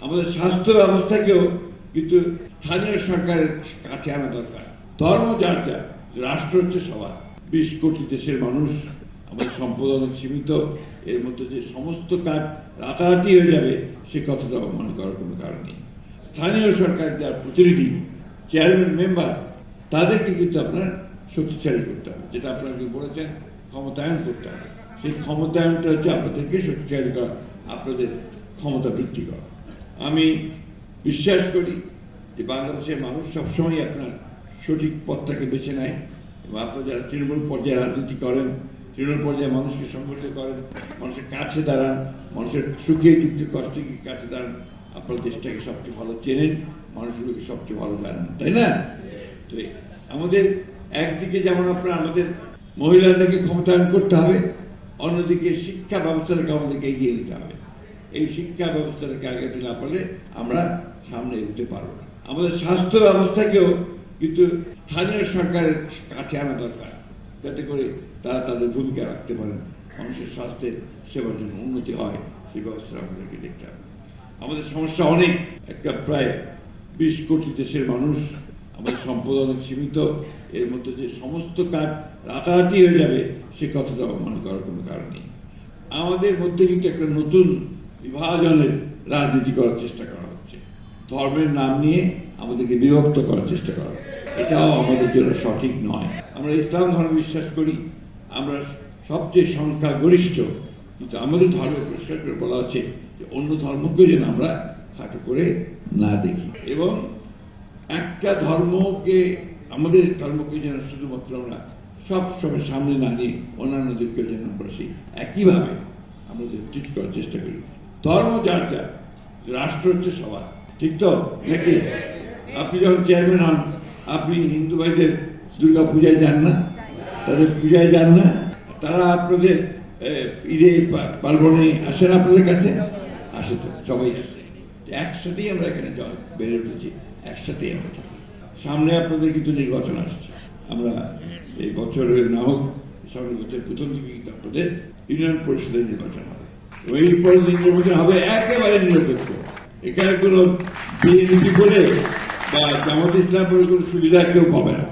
আমাদের স্বাস্থ্য ব্যবস্থাকেও কিন্তু স্থানীয় সরকারের কাছে আনা দরকার। ধর্ম যার যার, রাষ্ট্র হচ্ছে সবার। 20 কোটি দেশের মানুষ, আমাদের সম্পদ অনেক সীমিত, এর মধ্যে যে সমস্ত কাজ রাতারাতি হয়ে যাবে সে কথাটা মনে করার কোনো কারণ নেই। স্থানীয় সরকার যার প্রতিনিধি, চেয়ারম্যান, মেম্বার, তাদেরকে কিন্তু আপনার শক্তিশালী করতে হবে। যেটা আপনারা বলেছেন, ক্ষমতায়ন করতে হবে। সেই ক্ষমতায়নটা হচ্ছে আপনাদেরকে শক্তিশালী করা, আপনাদের ক্ষমতা বৃদ্ধি করা। আমি বিশ্বাস করি যে বাংলাদেশের মানুষ সবসময় আপনার সঠিক পথটাকে বেছে নেয়, এবং আপনারা যারা তৃণমূল পর্যায়ে রাজনীতি করেন, তৃণমূল পর্যায়ে মানুষকে সংগঠিত করেন, মানুষের কাছে দাঁড়ান, মানুষের সুখে দুঃখে কষ্টে কাছে দাঁড়ান, আপনার দেশটাকে সবচেয়ে ভালো চেনেন, মানুষগুলোকে সবচেয়ে ভালো জানেন, তাই না? তো আমাদের একদিকে যেমন আপনার আমাদের মহিলাদেরকে ক্ষমতায়ন করতে হবে, অন্যদিকে শিক্ষা ব্যবস্থাটাকে আমাদেরকে এগিয়ে নিতে হবে। এই শিক্ষা ব্যবস্থাটাকে আগে দিতে না পারলে আমরা সামনে এগোতে পারবো না। আমাদের স্বাস্থ্য ব্যবস্থাকেও কিন্তু স্থানীয় সরকারের কাছে আনা দরকার, যাতে করে তারা তাদের ভূমিকা রাখতে পারেন, মানুষের স্বাস্থ্যের সেবার জন্য উন্নতি হয়, সেই ব্যবস্থা আমাদেরকে দেখতে হবে। আমাদের সমস্যা অনেক, একটা প্রায় 20 কোটি দেশের মানুষ, আমাদের সম্পদ অনেক সীমিত, এর মধ্যে যে সমস্ত কাজ রাতারাতি হয়ে যাবে সে কথাটা মনে করার কোনো কারণ নেই। আমাদের মধ্যে কিন্তু একটা নতুন বিভাজনের রাজনীতি করার চেষ্টা করা হচ্ছে, ধর্মের নাম নিয়ে আমাদেরকে বিভক্ত করার চেষ্টা করা হচ্ছে। এটাও আমাদের জন্য সঠিক নয়। আমরা ইসলাম ধর্মে বিশ্বাস করি, আমরা সবচেয়ে সংখ্যাগরিষ্ঠ, কিন্তু আমাদের ধর্মে পরিষ্কার করে বলা হচ্ছে যে অন্য ধর্মকে যেন আমরা খাটো করে না দেখি, এবং একটা ধর্মকে, আমাদের ধর্মকে যেন শুধুমাত্র আমরা সবসময় সামনে না নিয়ে অন্যান্যদেরকে যেন আমরা সেই একইভাবে আমরা ট্রিট করার চেষ্টা করি। ধর্ম যার যার, রাষ্ট্র হচ্ছে সবার, ঠিক তো নাকি? আপনি যখন চেয়ারম্যান হন, আপনি হিন্দু ভাইদের দুর্গা পূজায় যান না, তাদের পূজায় যান না, তারা আপনাদের ঈদে পার্বণে আসেন, আপনাদের কাছে আসে, তো সবাই আসে, একসাথেই আমরা এখানে বেড়ে উঠেছি, একসাথেই আমরা থাকি। সামনে আপনাদের কিন্তু নির্বাচন আসছে, আমরা এই বছরের না হোক সামনে বছরের প্রথম দিকে কিন্তু আপনাদের ইউনিয়ন পরিষদের নির্বাচন হবে, এবং এই নির্বাচন হবে একেবারে নিরপেক্ষ। এখানে কোনো বিএনপি করে বা জামাত ইসলাম করে কোনো সুবিধা কেউ পাবে না।